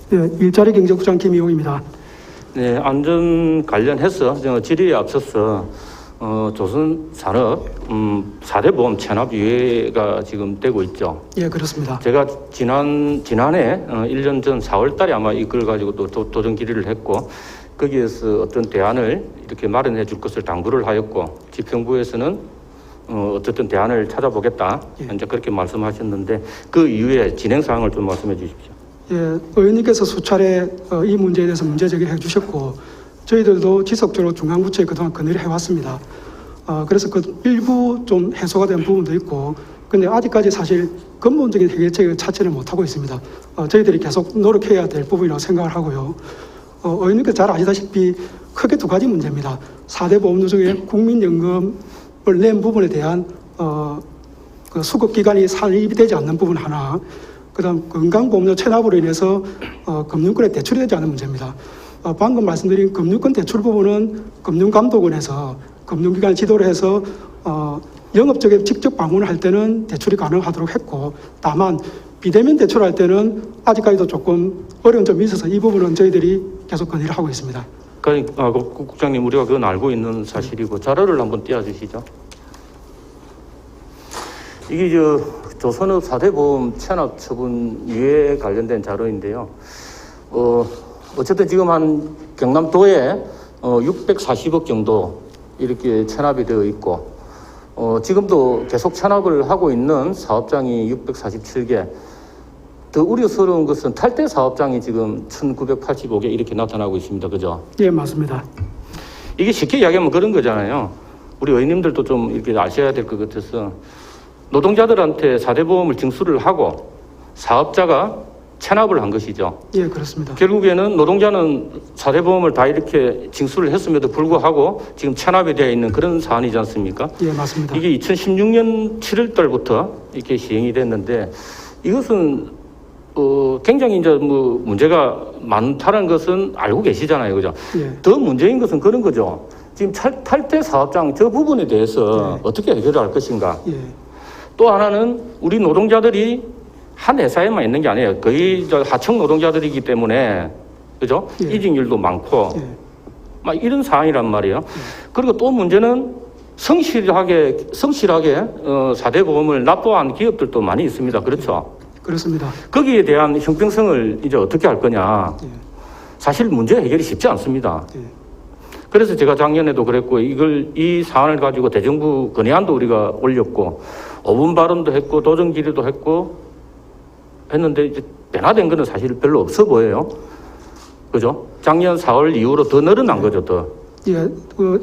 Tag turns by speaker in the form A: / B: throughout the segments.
A: 네, 일자리 경제국장 김희용입니다.
B: 네, 안전 관련해서 질의에 앞서서 조선산업 4대 보험 체납 유예가 지금 되고 있죠.
A: 예, 그렇습니다.
B: 제가 지난해 1년 전 4월 달에 아마 이걸 가지고 또 도전 질의를 했고, 거기에서 어떤 대안을 이렇게 마련해 줄 것을 당부를 하였고, 지평부에서는 어쨌든 대안을 찾아보겠다.
A: 예.
B: 이제 그렇게 말씀하셨는데, 그 이후에 진행 사항을 좀 말씀해 주십시오.
A: 예, 의원님께서 수차례 이 문제에 대해서 문제 제기를 해주셨고, 저희들도 지속적으로 중앙부처에 그동안 건의를 해왔습니다. 그래서 그 일부 좀 해소가 된 부분도 있고, 근데 아직까지 사실 근본적인 해결책을 찾지를 못하고 있습니다. 저희들이 계속 노력해야 될 부분이라고 생각을 하고요. 의원님께서 잘 아시다시피 크게 두 가지 문제입니다. 4대 보험료 중에 국민연금을 낸 부분에 대한 그 수급기간이 산입이 되지 않는 부분 하나, 그다음 건강보험료 체납으로 인해서 금융권에 대출이 되지 않는 문제입니다. 방금 말씀드린 금융권 대출 부분은 금융감독원에서 금융기관 지도를 해서 영업적에 직접 방문을 할 때는 대출이 가능하도록 했고, 다만 비대면 대출할 때는 아직까지도 조금 어려운 점이 있어서 이 부분은 저희들이 계속 건의를 하고 있습니다.
B: 그러니까 국장님, 우리가 그건 알고 있는 사실이고, 자료를 한번 띄워주시죠. 이게 조선업 4대 보험 체납 처분 유예 관련된 자료인데요. 어쨌든 지금 한 경남도에 640억 정도 이렇게 체납이 되어 있고, 지금도 계속 체납을 하고 있는 사업장이 647개. 더 우려스러운 것은 탈퇴 사업장이 지금 1985개 이렇게 나타나고 있습니다. 그죠?
A: 예, 맞습니다.
B: 이게 쉽게 이야기하면 그런 거잖아요. 우리 의원님들도 좀 이렇게 아셔야 될 것 같아서, 노동자들한테 4대 보험을 징수를 하고 사업자가 체납을 한 것이죠.
A: 예, 그렇습니다.
B: 결국에는 노동자는 4대 보험을 다 이렇게 징수를 했음에도 불구하고 지금 체납이 되어 있는 그런 사안이지 않습니까?
A: 예, 맞습니다.
B: 이게 2016년 7월 달부터 이렇게 시행이 됐는데, 이것은 굉장히 이제 문제가 많다는 것은 알고 계시잖아요. 그죠?
A: 예.
B: 더 문제인 것은 그런 거죠. 지금 탈퇴 사업장 저 부분에 대해서 어떻게 해결을 할 것인가.
A: 예.
B: 또 하나는 우리 노동자들이 한 회사에만 있는 게 아니에요. 거의 하청 노동자들이기 때문에, 그죠?
A: 예.
B: 이직률도 많고,
A: 예.
B: 막 이런 상황이란 말이에요. 그리고 또 문제는 성실하게 4대 보험을 납부한 기업들도 많이 있습니다. 그렇죠?
A: 그렇습니다.
B: 거기에 대한 형평성을 이제 어떻게 할 거냐.
A: 예.
B: 사실 문제 해결이 쉽지 않습니다.
A: 예.
B: 그래서 제가 작년에도 그랬고, 이 사안을 가지고 대정부 건의안도 우리가 올렸고, 5분 발언도 했고, 도정 질의도 했고, 했는데, 이제 변화된 거는 사실 별로 없어 보여요. 그죠? 작년 4월 이후로 더 늘어난 거죠, 더.
A: 예,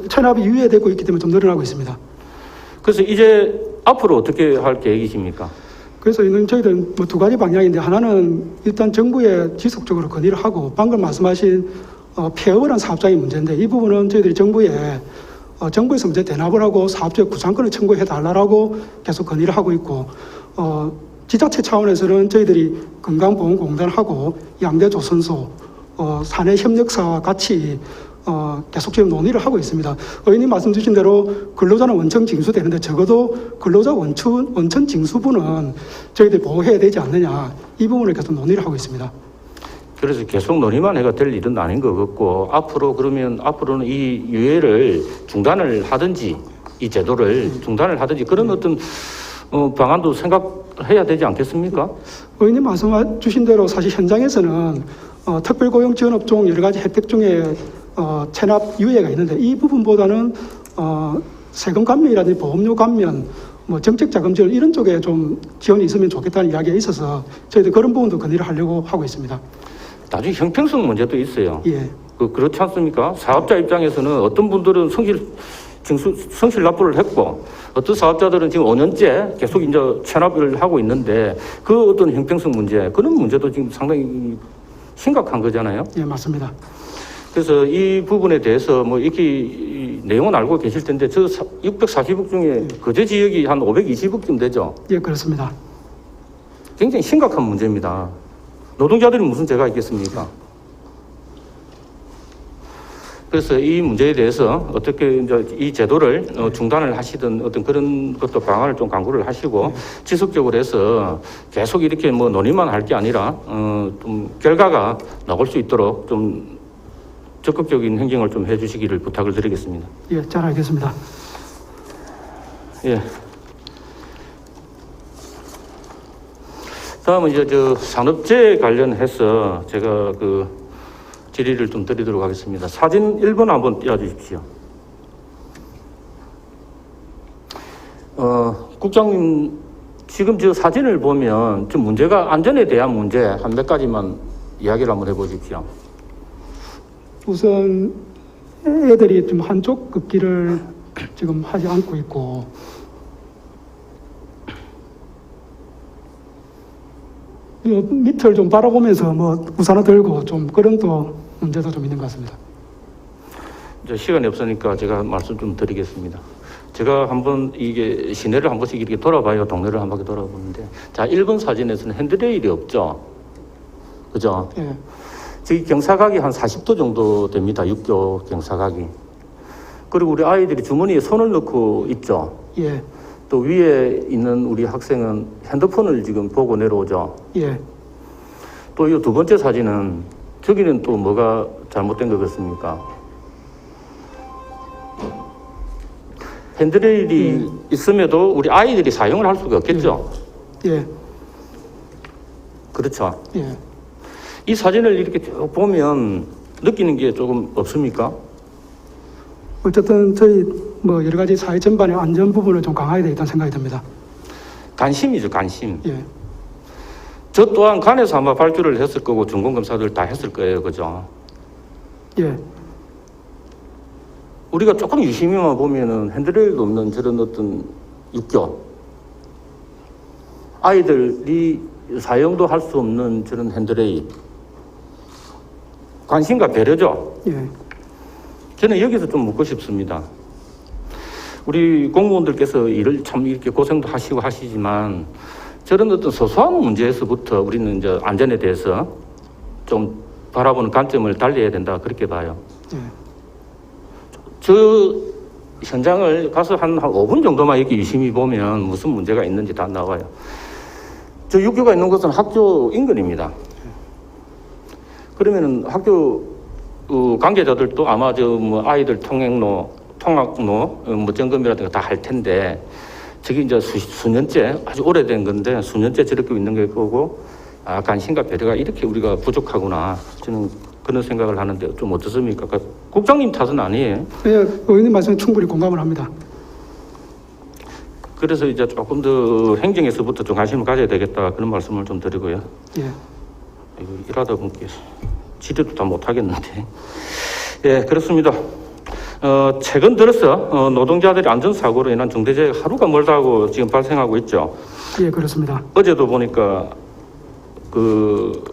A: 체납이 유예되고 있기 때문에 좀 늘어나고 있습니다.
B: 그래서 이제 앞으로 어떻게 할 계획이십니까?
A: 그래서 이는 저희들은 두 가지 방향인데, 하나는 일단 정부에 지속적으로 건의를 하고, 방금 말씀하신 폐업을 한 사업장이 문제인데, 이 부분은 저희들이 정부에서 문제 대납을 하고 사업주의 구상권을 청구해 달라고 계속 건의를 하고 있고, 지자체 차원에서는 저희들이 건강보험공단하고 양대조선소, 사내협력사와 같이 계속 지금 논의를 하고 있습니다. 의원님 말씀 주신 대로 근로자는 원천 징수되는데, 적어도 근로자 원천 징수분은 저희들이 보호해야 되지 않느냐, 이 부분을 계속 논의를 하고 있습니다.
B: 그래서 계속 논의만 해가 될 일은 아닌 것 같고, 앞으로는 이 유예를 중단을 하든지, 이 제도를 중단을 하든지, 그런 어떤 방안도 생각해야 되지 않겠습니까?
A: 의원님 말씀 주신 대로 사실 현장에서는 특별고용지원업종 여러 가지 혜택 중에 체납 유예가 있는데, 이 부분보다는 세금 감면이라든지 보험료 감면, 정책자금 지원 이런 쪽에 좀 지원이 있으면 좋겠다는 이야기가 있어서 저희들 그런 부분도 건의를 하려고 하고 있습니다.
B: 나중에 형평성 문제도 있어요.
A: 예.
B: 그렇지 않습니까? 사업자 입장에서는 어떤 분들은 성실 납부를 했고, 어떤 사업자들은 지금 5년째 계속 이제 체납을 하고 있는데, 그 어떤 형평성 문제, 그런 문제도 지금 상당히 심각한 거잖아요.
A: 예, 맞습니다.
B: 그래서 이 부분에 대해서 이렇게 내용은 알고 계실 텐데, 저 640억 중에 거제 지역이 한 520억쯤 되죠.
A: 예, 그렇습니다.
B: 굉장히 심각한 문제입니다. 노동자들이 무슨 죄가 있겠습니까? 그래서 이 문제에 대해서 어떻게 이제 이 제도를 중단을 하시든 어떤 그런 것도 방안을 좀 강구를 하시고 지속적으로 해서 계속 이렇게 뭐 논의만 할 게 아니라 좀 결과가 나올 수 있도록 좀 적극적인 행정을 좀 해주시기를 부탁을 드리겠습니다.
A: 예, 잘 알겠습니다.
B: 예. 다음은 이제 저 산업재해 관련해서 제가 그 질의를 좀 드리도록 하겠습니다. 사진 1번 한번 띄워주십시오. 국장님, 지금 저 사진을 보면 좀 문제가 안전에 대한 문제 한 몇 가지만 이야기를 한번 해보십시오.
A: 우선 애들이 좀 한쪽 긋기를 지금 하지 않고 있고, 밑을 좀 바라보면서 뭐 우산을 들고 좀 그런 또 문제도 좀 있는 것 같습니다.
B: 이제 시간이 없으니까 제가 말씀 좀 드리겠습니다. 제가 한번 이게 시내를 한 번씩 이렇게 돌아봐요. 동네를 한 바퀴 돌아보는데. 자, 1번 사진에서는 핸드레일이 없죠. 그죠?
A: 예,
B: 저기 경사각이 한 40도 정도 됩니다. 육교 경사각이. 그리고 우리 아이들이 주머니에 손을 넣고 있죠.
A: 예,
B: 또 위에 있는 우리 학생은 핸드폰을 지금 보고 내려오죠.
A: 예.
B: 또 이 두 번째 사진은 저기는 또 뭐가 잘못된 것 같습니까? 핸드레일이 있음에도 우리 아이들이 사용을 할 수가 없겠죠.
A: 예,
B: 그렇죠.
A: 예.
B: 이 사진을 이렇게 쭉 보면 느끼는 게 조금 없습니까?
A: 어쨌든 저희 뭐 여러 가지 사회 전반의 안전 부분을 좀 강화해야 되겠다는 생각이 듭니다.
B: 관심이죠, 관심.
A: 예,
B: 저 또한 간에서 아마 발주를 했을 거고 중공검사들 다 했을 거예요, 그죠?
A: 예,
B: 우리가 조금 유심히만 보면은 핸드레일도 없는 저런 어떤 육교, 아이들이 사용도 할 수 없는 저런 핸드레일, 관심과 배려죠.
A: 예,
B: 저는 여기서 좀 묻고 싶습니다. 우리 공무원들께서 일을 참 이렇게 고생도 하시고 하시지만 저런 어떤 소소한 문제에서부터 우리는 이제 안전에 대해서 좀 바라보는 관점을 달리해야 된다, 그렇게 봐요.
A: 예.
B: 저 현장을 가서 한 5분 정도만 이렇게 유심히 보면 무슨 문제가 있는지 다 나와요. 저 육교가 있는 곳은 학교 인근입니다. 그러면은 학교 관계자들도 아마 저 뭐 아이들 통학로 뭐 점검이라든가 다 할 텐데 저기 이제 수년째 아주 오래된 건데 수년째 저렇게 있는 게 거고 관심과 배려가 이렇게 우리가 부족하구나, 저는 그런 생각을 하는데 좀 어떻습니까? 국장님 탓은 아니에요.
A: 예, 의원님 말씀에 충분히 공감을 합니다.
B: 그래서 이제 조금 더 행정에서부터 좀 관심을 가져야 되겠다, 그런 말씀을 좀 드리고요.
A: 예,
B: 이거 일하다 보니까 지도도 다 못하겠는데. 예, 그렇습니다. 최근 들어서 노동자들의 안전사고로 인한 중대재해가 하루가 멀다 하고 지금 발생하고 있죠.
A: 예, 그렇습니다.
B: 어제도 보니까 그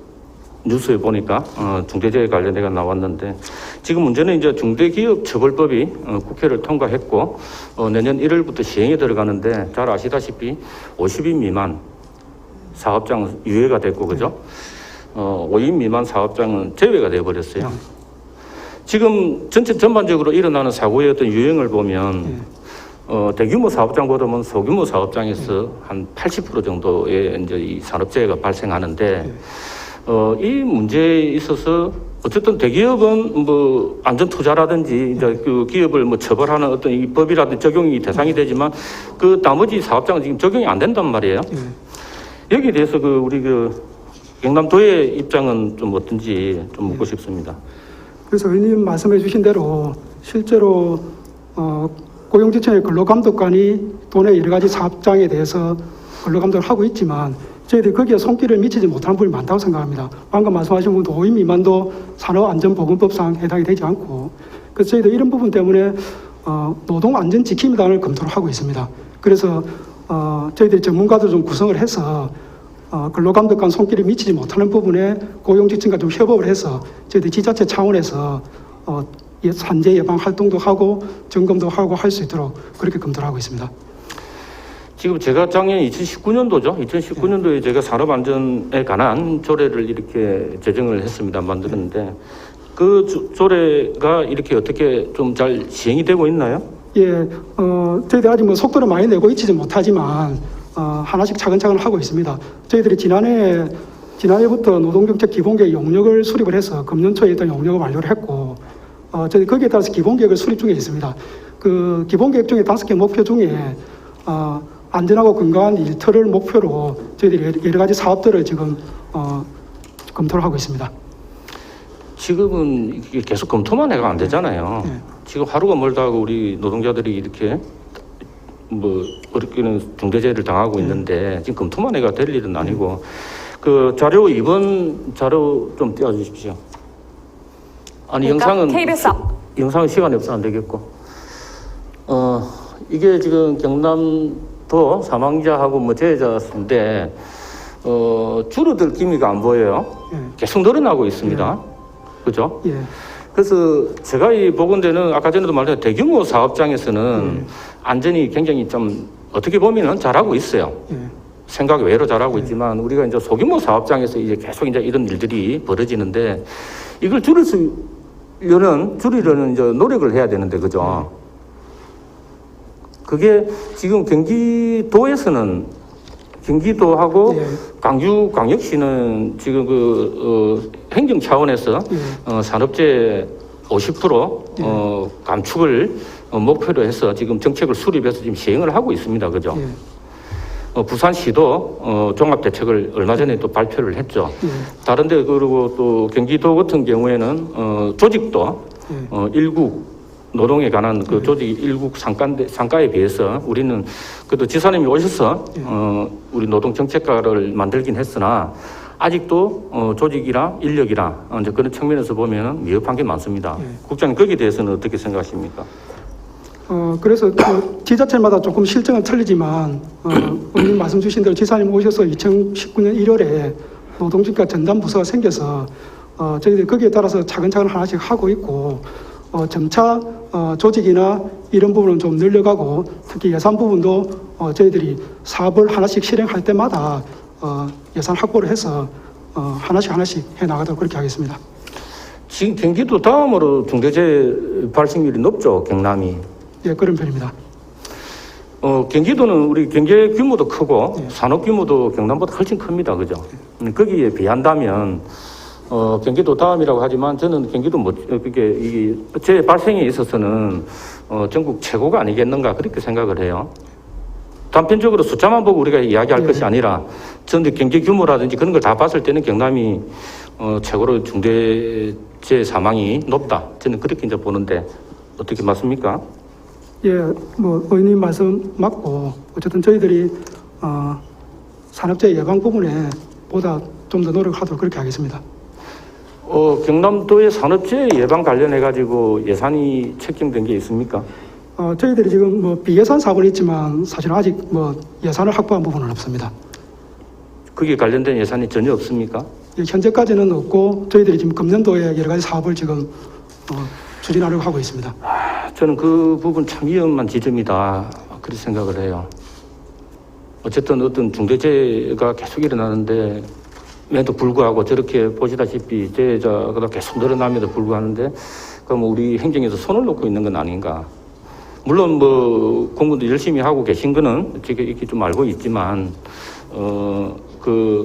B: 뉴스에 보니까 중대재해 관련해가 나왔는데, 지금 문제는 이제 중대기업처벌법이 국회를 통과했고 내년 1월부터 시행에 들어가는데, 잘 아시다시피 50인 미만 사업장 유예가 됐고, 그죠? 5인 미만 사업장은 제외가 돼버렸어요. 지금 전반적으로 일어나는 사고의 어떤 유형을 보면 대규모 사업장보다는 소규모 사업장에서 한 80% 정도의 이제 이 산업재해가 발생하는데, 이 문제에 있어서 어쨌든 대기업은 뭐 안전 투자라든지 이제 그 기업을 뭐 처벌하는 어떤 이 법이라든지 적용이 대상이 되지만 그 나머지 사업장은 지금 적용이 안 된단 말이에요. 여기에 대해서 그 우리 그 경남도의 입장은 좀 어떤지 좀 묻고 싶습니다.
A: 그래서 의원님 말씀해 주신 대로 실제로 고용지청의 근로감독관이 도내 여러 가지 사업장에 대해서 근로감독을 하고 있지만 저희들이 거기에 손길을 미치지 못하는 부분이 많다고 생각합니다. 방금 말씀하신 부분도 5인 미만도 산업안전보건법상 해당이 되지 않고, 그래서 저희들 이런 부분 때문에 노동안전지킴단을 검토를 하고 있습니다. 그래서 저희들이 전문가들 좀 구성을 해서 근로감독관 손길이 미치지 못하는 부분에 고용지청과 좀 협업을 해서 저희들 지자체 차원에서 산재 예방 활동도 하고 점검도 하고 할 수 있도록 그렇게 검토를 하고 있습니다.
B: 지금 제가 작년 2019년도죠. 2019년도에 제가 산업안전에 관한 조례를 이렇게 제정을 했습니다. 만들었는데 그 조례가 이렇게 어떻게 좀 잘 시행이 되고 있나요?
A: 예, 저희들이 아직 뭐 속도를 많이 내고 있지는 못하지만 하나씩 차근차근 하고 있습니다. 저희들이 지난해부터 노동정책 기본계획 용역을 수립을 해서 금년 초에 일단 용역을 완료를 했고 저희 거기에 따라서 기본계획을 수립 중에 있습니다. 그 기본계획 중에 5개 목표 중에 안전하고 건강한 일터를 목표로 저희들이 여러 가지 사업들을 지금 검토를 하고 있습니다.
B: 지금은 이게 계속 검토만 해가 안 되잖아요.
A: 네.
B: 지금 하루가 멀다 하고 우리 노동자들이 이렇게 뭐 어렵게는 중대재해를 당하고 있는데 지금 검토만 해가 될 일은 아니고 그 자료 2번 자료 좀 띄워주십시오. 아니
C: 그러니까
B: 영상은
C: KBS 앞.
B: 영상은 시간이 없어 안 되겠고 이게 지금 경남도 사망자하고 뭐 재해자인데 줄어들 기미가 안 보여요.
A: 예.
B: 계속 늘어나고 있습니다. 그죠?
A: 예.
B: 그래서 제가 이 보건대는 아까 전에도 말했던 대규모 사업장에서는 안전이 굉장히 좀 어떻게 보면은 잘하고 있어요.
A: 예.
B: 생각 외로 잘하고 있지만 우리가 이제 소규모 사업장에서 이제 계속 이제 이런 일들이 벌어지는데 이걸 줄이려는 이제 노력을 해야 되는데 그죠? 그게 지금 경기도에서는 경기도하고
A: 예.
B: 광주광역시는 지금 행정 차원에서 산업재해 50% 감축을 목표로 해서 지금 정책을 수립해서 지금 시행을 하고 있습니다. 그죠?
A: 예.
B: 부산시도 종합대책을 얼마 전에 또 발표를 했죠.
A: 예.
B: 다른데 그리고 또 경기도 같은 경우에는 조직도 일국 노동에 관한 그 조직 일국 상가에 비해서 우리는 그래도 지사님이 오셔서 우리 노동 정책과를 만들긴 했으나 아직도 조직이나 인력이나 이제 그런 측면에서 보면은 미흡한 게 많습니다. 국장님 거기에 대해서는 어떻게 생각하십니까?
A: 그래서 지자체마다 조금 실정은 틀리지만 의원님 말씀 주신 대로 지사님 오셔서 2019년 1월에 노동정책과 전담부서가 생겨서 저희들이 거기에 따라서 차근차근 하나씩 하고 있고 점차 조직이나 이런 부분은 좀 늘려가고 특히 예산 부분도 저희들이 사업을 하나씩 실행할 때마다 예산 확보를 해서 하나씩 해나가도록 그렇게 하겠습니다.
B: 지금 경기도 다음으로 중대재해 발생률이 높죠, 경남이.
A: 예, 그런 편입니다.
B: 경기도는 우리 경제 규모도 크고 산업 규모도 경남보다 훨씬 큽니다, 그죠? 거기에 비한다면 경기도 다음이라고 하지만 저는 경기도 그게 이 재해 발생에 있어서는 전국 최고가 아니겠는가 그렇게 생각을 해요. 단편적으로 숫자만 보고 우리가 이야기할 것이 아니라 전체 경제 규모라든지 그런 걸 다 봤을 때는 경남이 최고로 중대재해 사망이 높다. 저는 그렇게 이제 보는데 어떻게 맞습니까?
A: 예, 뭐 의원님 말씀 맞고 어쨌든 저희들이 산업재해 예방 부분에 보다 좀 더 노력하도록 그렇게 하겠습니다.
B: 경남도의 산업재해 예방 관련해 가지고 예산이 책정된 게 있습니까?
A: 저희들이 지금 뭐 비예산 사업은 있지만 사실 아직 뭐 예산을 확보한 부분은 없습니다.
B: 거기에 관련된 예산이 전혀 없습니까?
A: 예, 현재까지는 없고 저희들이 지금 금년도에 여러 가지 사업을 지금 추진하려고 하고 있습니다.
B: 저는 그 부분 참 위험한 지점이다 그렇게 생각을 해요. 어쨌든 어떤 중대재해가 계속 일어나는데 에도 불구하고 저렇게 보시다시피 재해자가 계속 늘어남에도 불구하는데 그럼 우리 행정에서 손을 놓고 있는 건 아닌가. 물론 뭐 공무원도 열심히 하고 계신 거는 제가 이렇게 좀 알고 있지만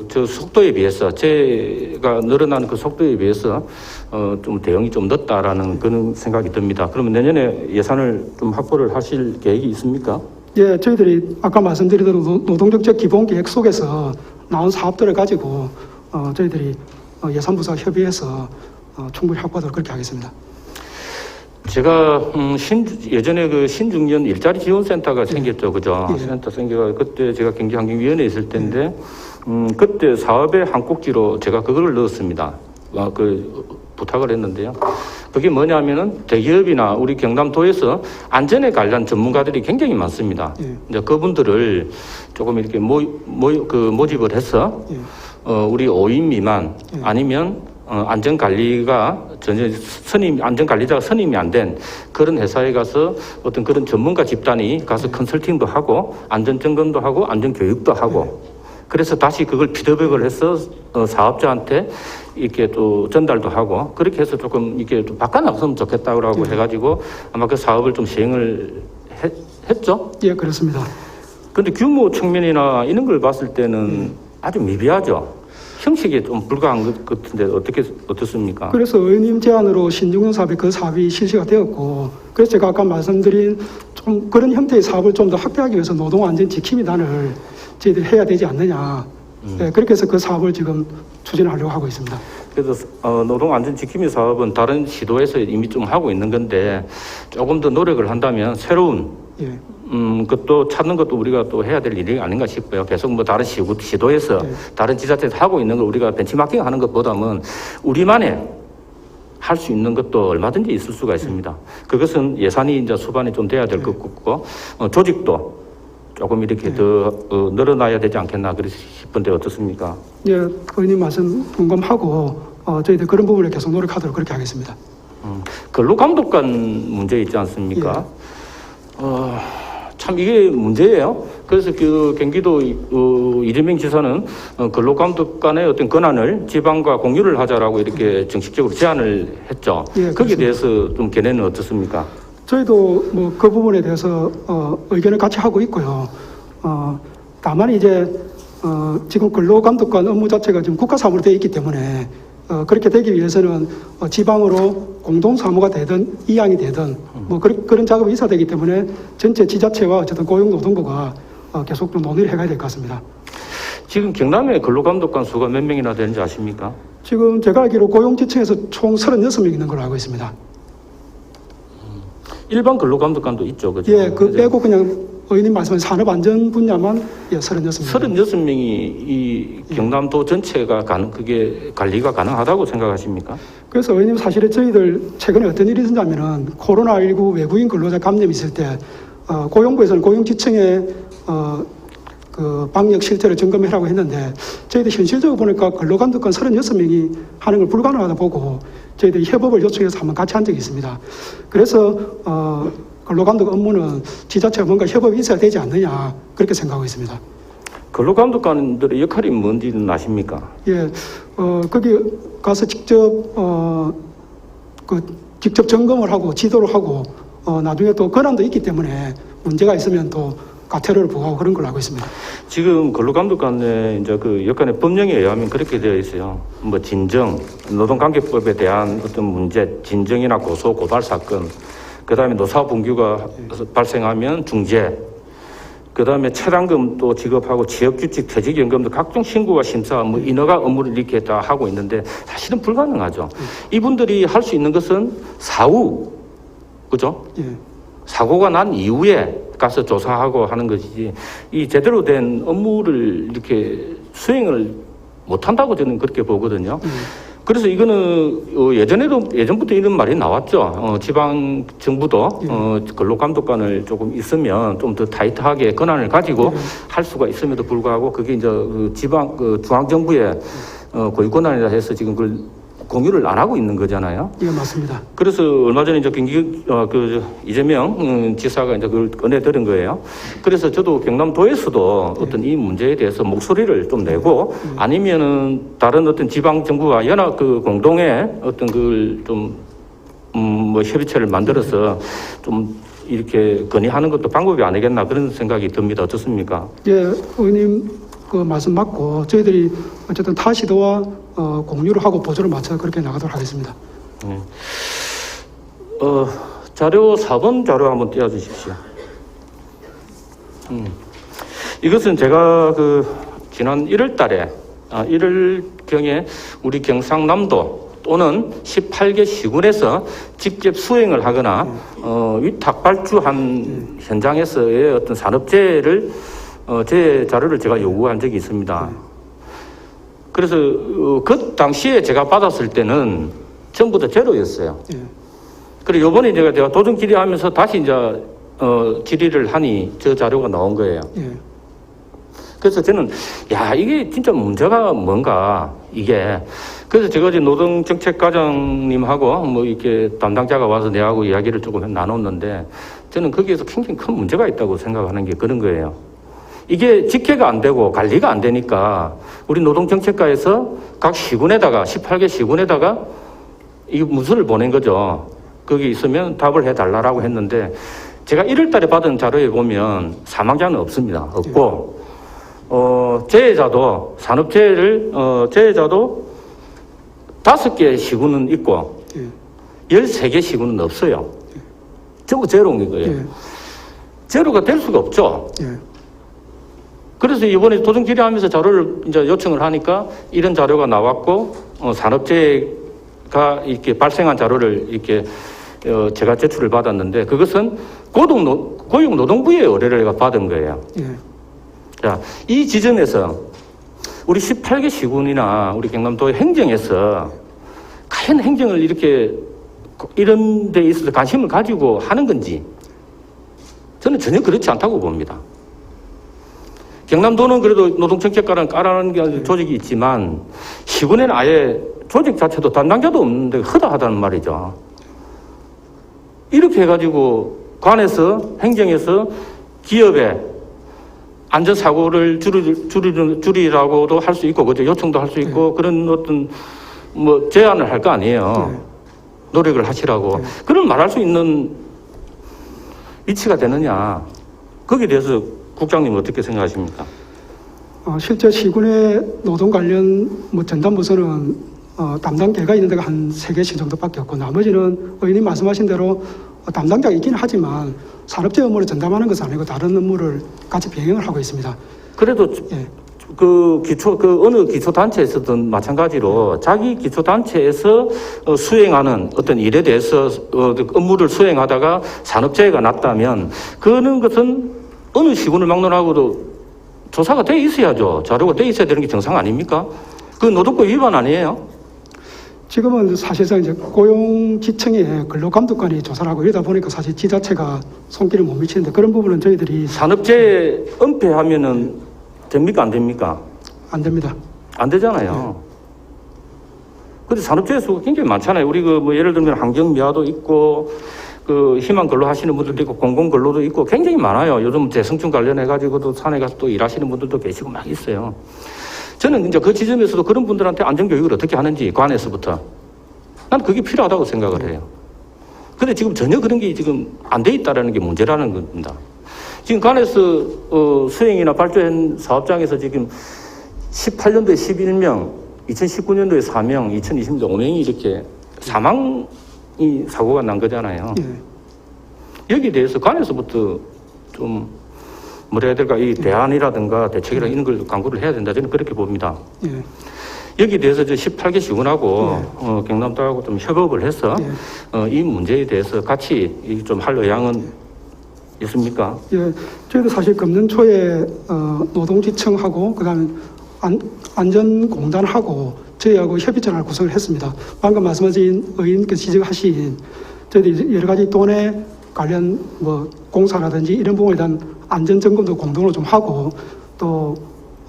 B: 저 속도에 비해서 재해가 늘어나는 그 속도에 비해서 좀 대응이 좀 늦다라는 그런 생각이 듭니다. 그러면 내년에 예산을 좀 확보를 하실 계획이 있습니까?
A: 예, 저희들이 아까 말씀드린 대로 노동정책 기본계획 속에서 나온 사업들을 가지고 저희들이 예산부서와 협의해서 충분히 확보하도록 그렇게 하겠습니다.
B: 제가 예전에 그 신중년 일자리 지원센터가 생겼죠, 그죠?
A: 예.
B: 센터 생겨가 그때 제가 경제환경위원회에 있을 때인데 그때 사업의 한 꼭지로 제가 그걸 넣었습니다. 부탁을 했는데요. 그게 뭐냐면은 대기업이나 우리 경남도에서 안전에 관련 전문가들이 굉장히 많습니다. 이제 그분들을 조금 이렇게 모집을 해서 우리 5인 미만 아니면 안전관리가 전혀 안전관리자가 선임이 안 된 그런 회사에 가서 어떤 그런 전문가 집단이 가서 컨설팅도 하고 안전점검도 하고 안전교육도 하고 그래서 다시 그걸 피드백을 해서 사업자한테 이렇게 또 전달도 하고 그렇게 해서 조금 이렇게 좀 바꿔나갔으면 좋겠다고 해가지고 아마 그 사업을 좀 시행을 했죠.
A: 예, 그렇습니다.
B: 그런데 규모 측면이나 이런 걸 봤을 때는 아주 미비하죠. 형식이 좀 불가한 것 같은데 어떻습니까?
A: 그래서 의원님 제안으로 신중년 사업에 그 사업이 실시가 되었고, 그래서 제가 아까 말씀드린 좀 그런 형태의 사업을 좀 더 확대하기 위해서 노동안전지킴이단을 저희들이 해야 되지 않느냐. 예, 그렇게 해서 그 사업을 지금 추진하려고 하고 있습니다.
B: 그래서 노동안전지킴이 사업은 다른 시도에서 이미 좀 하고 있는 건데 조금 더 노력을 한다면 새로운
A: 예,
B: 그것도 찾는 것도 우리가 또 해야 될 일이 아닌가 싶어요. 계속 뭐 다른 시도에서 다른 지자체에서 하고 있는 걸 우리가 벤치마킹 하는 것보다는 우리만의 할 수 있는 것도 얼마든지 있을 수가 있습니다. 그것은 예산이 이제 수반이 좀 돼야 될 것 같고 조직도 조금 이렇게 더 늘어나야 되지 않겠나 그렇게 싶은데 어떻습니까?
A: 예, 의원님 말씀 공감하고 저희들 그런 부분을 계속 노력하도록 그렇게 하겠습니다.
B: 근로감독관 문제 있지 않습니까? 참 이게 문제예요. 그래서 그 경기도 이재명 지사는 근로감독관의 어떤 권한을 지방과 공유를 하자라고 이렇게 정식적으로 제안을 했죠.
A: 예,
B: 거기에 대해서 좀 견해는 어떻습니까?
A: 저희도 뭐 그 부분에 대해서 의견을 같이 하고 있고요. 다만 이제 지금 근로감독관 업무 자체가 지금 국가사무로 되어 있기 때문에 그렇게 되기 위해서는 지방으로 공동사무가 되든 이양이 되든 뭐 그런 작업이 있어야 되기 때문에 전체 지자체와 어쨌든 고용노동부가 계속 좀 논의를 해가야 될 것 같습니다.
B: 지금 경남의 근로감독관 수가 몇 명이나 되는지 아십니까?
A: 지금 제가 알기로 고용지청에서 총 36명 있는 걸로 알고 있습니다.
B: 일반 근로감독관도 있죠, 그죠?
A: 예, 그 빼고 그냥 의원님 말씀하신 산업안전 분야만 36명.
B: 36명이 이 경남도 전체가 그게 관리가 가능하다고 생각하십니까?
A: 그래서 의원님 사실은 저희들 최근에 어떤 일이 있었냐면은 코로나19 외국인 근로자 감염이 있을 때 고용부에서는 고용지청에 그 방역 실태를 점검해라고 했는데 저희들 현실적으로 보니까 근로감독관 36명이 하는 걸 불가능하다 보고 저희들이 협업을 요청해서 한번 같이 한 적이 있습니다. 그래서 근로감독 업무는 지자체가 뭔가 협업이 있어야 되지 않느냐 그렇게 생각하고 있습니다.
B: 근로감독관들의 역할이 뭔지는 아십니까?
A: 예, 거기 가서 직접 직접 점검을 하고 지도를 하고 나중에 또 권한도 있기 때문에 문제가 있으면 또 과태료를 부과하고 그런 걸로 알고 있습니다.
B: 지금 근로감독관의 이제 그 여건의 법령에 의하면 그렇게 되어 있어요. 뭐 진정, 노동관계법에 대한 어떤 문제, 진정이나 고소, 고발 사건, 그 다음에 노사분규가 발생하면 중재, 그 다음에 차량금 또 지급하고 지역규칙, 퇴직연금도 각종 신고와 심사, 뭐 인허가 업무를 이렇게 다 하고 있는데 사실은 불가능하죠. 이분들이 할 수 있는 것은 사후, 그죠?
A: 예.
B: 사고가 난 이후에 가서 조사하고 하는 것이지 이 제대로 된 업무를 이렇게 수행을 못한다고 저는 그렇게 보거든요. 그래서 이거는 예전부터 이런 말이 나왔죠. 지방 정부도 근로감독관을 조금 있으면 좀 더 타이트하게 권한을 가지고 할 수가 있음에도 불구하고 그게 이제 그 지방 중앙 정부의 고유 권한이라 해서 지금 그걸 공유를 안 하고 있는 거잖아요.
A: 예, 맞습니다.
B: 그래서 얼마 전에 이제 이재명 지사가 이제 그걸 꺼내 들은 거예요. 그래서 저도 경남도에서도 어떤 이 문제에 대해서 목소리를 좀 내고 아니면은 다른 어떤 지방 정부와 연합 공동의 어떤 그걸 좀 뭐 협의체를 만들어서 좀 이렇게 건의하는 것도 방법이 아니겠나 그런 생각이 듭니다. 어떻습니까?
A: 예, 의원님 그 말씀 맞고 저희들이 어쨌든 타 시도와 공유를 하고 보조를 맞춰 그렇게 나가도록 하겠습니다.
B: 자료 4번 자료 한번 띄워주십시오. 이것은 제가 지난 1월 달에 1월경에 우리 경상남도 또는 18개 시군에서 직접 수행을 하거나 위탁 발주한 현장에서의 어떤 산업재해를 제 자료를 제가 요구한 적이 있습니다. 그래서 그 당시에 제가 받았을 때는 전부 다 제로였어요.
A: 예.
B: 그리고 요번에 제가 도전 질의하면서 다시 이제 질의를 하니 저 자료가 나온 거예요.
A: 예.
B: 그래서 저는 이게 진짜 문제가 뭔가 이게 그래서 제가 이제 노동정책과장님하고 뭐 이렇게 담당자가 와서 내하고 이야기를 조금 나눴는데 저는 거기에서 굉장히 큰 문제가 있다고 생각하는 게 그런 거예요. 이게 집계가 안 되고 관리가 안 되니까 우리 노동정책과에서 각 시군에다가 18개 시군에다가 이 문서를 보낸 거죠. 거기 있으면 답을 해달라고 했는데 제가 1월 달에 받은 자료에 보면 사망자는 없습니다. 없고 재해자도 산업재해를 재해자도 5개 시군은 있고 13개 시군은 없어요. 전부 제로인 거예요. 제로가 될 수가 없죠. 그래서 이번에 도정 질의하면서 자료를 이제 요청을 하니까 이런 자료가 나왔고 산업재해가 이렇게 발생한 자료를 이렇게 제가 제출을 받았는데 그것은 고용노동부의 의뢰를 제가 받은 거예요. 자, 이 지점에서 우리 18개 시군이나 우리 경남도의 행정에서 과연 행정을 이렇게 이런 데 있어서 관심을 가지고 하는 건지 저는 전혀 그렇지 않다고 봅니다. 경남도는 그래도 노동정책과랑 까라는 조직이 있지만 시군에는 아예 조직 자체도 담당자도 없는데 허다하다는 말이죠. 이렇게 해가지고 관에서 행정에서 기업의 안전사고를 줄이라고도 할 수 있고 그죠? 요청도 할 수 있고 그런 어떤 뭐 제안을 할 거 아니에요. 노력을 하시라고. 그런 말할 수 있는 위치가 되느냐. 거기에 대해서 국장님 어떻게 생각하십니까?
A: 실제 시군의 노동 관련 뭐 전담부서는 담당계가 있는 데가 한 3개씩 정도밖에 없고 나머지는 의원님 말씀하신 대로 담당자가 있긴 하지만 산업재 업무를 전담하는 것은 아니고 다른 업무를 같이 병행을 하고 있습니다.
B: 그래도 어느 기초단체에서든 마찬가지로 자기 기초단체에서 수행하는 어떤 일에 대해서 업무를 수행하다가 산업재해가 났다면 그런 것은 어느 시군을 막론하고도 조사가 돼 있어야죠. 자료가 돼 있어야 되는 게 정상 아닙니까? 그 노동법 위반 아니에요?
A: 지금은 사실상 이제 고용지청의 근로감독관이 조사를 하고 이러다 보니까 사실 지자체가 손길을 못 미치는데 그런 부분은 저희들이
B: 산업재해 은폐하면은 됩니까? 안 됩니까?
A: 안 됩니다.
B: 안 되잖아요. 근데 산업재해 수가 굉장히 많잖아요. 우리 뭐 예를 들면 환경미화도 있고 희망 근로 하시는 분들도 있고 공공 근로도 있고 굉장히 많아요. 요즘 재성충 관련해가지고도 산에 가서 또 일하시는 분들도 계시고 막 있어요. 저는 이제 그 지점에서도 그런 분들한테 안전교육을 어떻게 하는지 관에서부터 난 그게 필요하다고 생각을 해요. 근데 지금 전혀 그런 게 지금 안 돼 있다는 게 문제라는 겁니다. 지금 관에서 수행이나 발주한 사업장에서 지금 18년도에 11명, 2019년도에 4명, 2020년도에 5명이 이렇게 사망이 사고가 난 거잖아요. 여기에 대해서 관에서부터 좀 뭐라 해야 될까, 이 대안이라든가 대책이라든가 이런 걸 강구를 해야 된다. 저는 그렇게 봅니다. 여기에 대해서 18개 시군하고 경남도하고 좀 협업을 해서 이 문제에 대해서 같이 좀 할 의향은 있습니까?
A: 저희도 사실 금년 초에 노동지청하고 그다음에 안전공단하고 저희하고 협의체를 구성을 했습니다. 방금 말씀하신 의원께서 지적하신 저희들이 여러 가지 돈에 관련 뭐 공사라든지 이런 부분에 대한 안전점검도 공동으로 좀 하고 또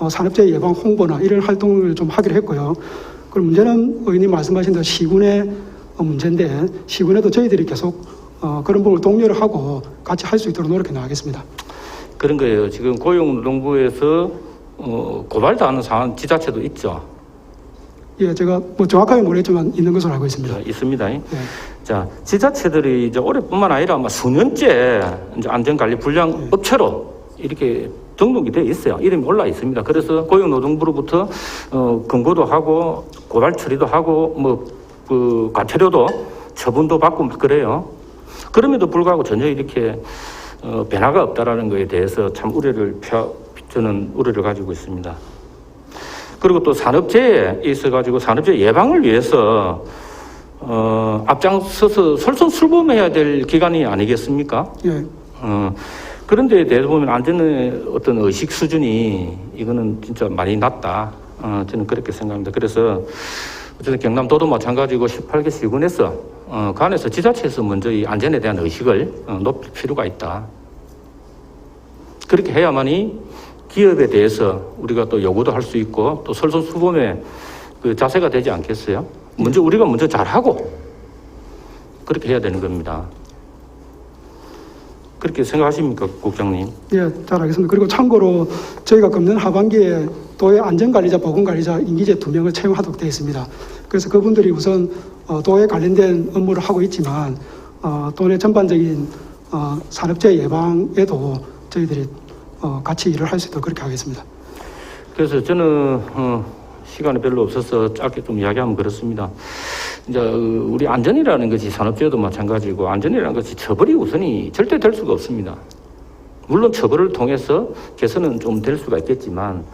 A: 산업재해 예방 홍보나 이런 활동을 좀 하기로 했고요. 그럼 문제는 의원님 말씀하신 대로 시군의 문제인데 시군에도 저희들이 계속 그런 부분을 독려를 하고 같이 할 수 있도록 노력해 나가겠습니다.
B: 그런 거예요. 지금 고용노동부에서 고발도 하는 상황 지자체도 있죠.
A: 제가 뭐 정확하게 모르겠지만 있는 것으로 알고 있습니다.
B: 있습니다. 자, 지자체들이 이제 올해뿐만 아니라 아마 수년째 이제 안전관리 불량 업체로 이렇게 등록이 되어 있어요. 이름이 올라 있습니다. 그래서 고용노동부로부터 검거도 하고 고발 처리도 하고 뭐 과태료도 처분도 받고 막 그래요. 그럼에도 불구하고 전혀 이렇게 변화가 없다라는 것에 대해서 참 저는 우려를 가지고 있습니다. 그리고 또 산업재해에 있어가지고 산업재해 예방을 위해서 앞장서서 솔선수범해야 될 기관이 아니겠습니까? 그런 데에 대해서 보면 안전의 어떤 의식 수준이 이거는 진짜 많이 낮다. 저는 그렇게 생각합니다. 그래서 어쨌든 경남도도 마찬가지고 18개 시군에서 관에서 지자체에서 먼저 이 안전에 대한 의식을 높일 필요가 있다. 그렇게 해야만이 기업에 대해서 우리가 또 요구도 할 수 있고 또 솔선수범의 그 자세가 되지 않겠어요? 우리가 먼저 잘하고 그렇게 해야 되는 겁니다. 그렇게 생각하십니까, 국장님?
A: 예, 잘 알겠습니다. 그리고 참고로 저희가 금년 하반기에 도의 안전관리자, 보건관리자 임기제 2명을 채용하도록 되어 있습니다. 그래서 그분들이 우선 도에 관련된 업무를 하고 있지만 도내 전반적인 산업재해 예방에도 저희들이 같이 일을 할 수 있도록 그렇게 하겠습니다.
B: 그래서 저는 시간이 별로 없어서 짧게 좀 이야기하면 그렇습니다. 이제 우리 안전이라는 것이 산업재해도 마찬가지고 안전이라는 것이 처벌이 우선이 절대 될 수가 없습니다. 물론 처벌을 통해서 개선은 좀 될 수가 있겠지만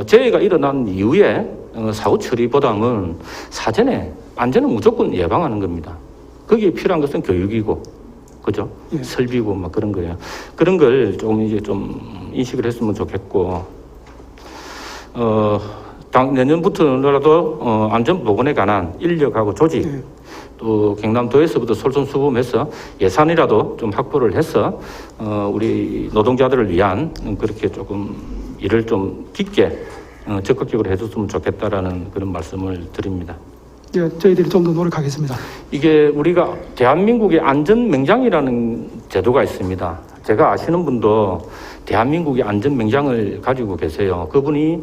B: 재해가 일어난 이후에 사후 처리보다는 사전에 안전은 무조건 예방하는 겁니다. 거기에 필요한 것은 교육이고, 그죠?
A: 예.
B: 설비고 막 그런 거예요. 그런 걸 좀 이제 좀 인식을 했으면 좋겠고, 내년부터라도 안전보건에 관한 인력하고 조직,
A: 예.
B: 또 경남도에서부터 솔선수범해서 예산이라도 좀 확보를 해서 우리 노동자들을 위한 그렇게 조금 일을 좀 깊게 적극적으로 해줬으면 좋겠다라는 그런 말씀을 드립니다.
A: 예, 저희들이 좀 더 노력하겠습니다.
B: 이게 우리가 대한민국의 안전맹장이라는 제도가 있습니다. 제가 아시는 분도 대한민국의 안전맹장을 가지고 계세요. 그분이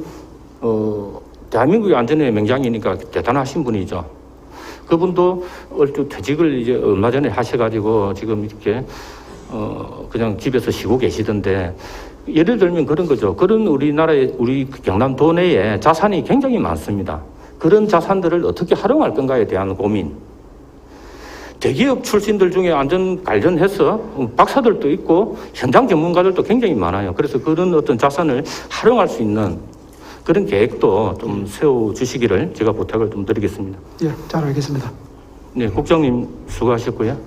B: 대한민국의 안전의 맹장이니까 대단하신 분이죠. 그분도 얼추 퇴직을 이제 얼마 전에 하셔가지고 지금 이렇게 그냥 집에서 쉬고 계시던데, 예를 들면 그런 거죠. 그런 우리나라의 우리 경남도 내에 자산이 굉장히 많습니다. 그런 자산들을 어떻게 활용할 건가에 대한 고민. 대기업 출신들 중에 안전 관련해서 박사들도 있고 현장 전문가들도 굉장히 많아요. 그래서 그런 어떤 자산을 활용할 수 있는 그런 계획도 좀 세워주시기를 제가 부탁을 좀 드리겠습니다.
A: 예, 잘 알겠습니다.
B: 네, 국장님 수고하셨고요.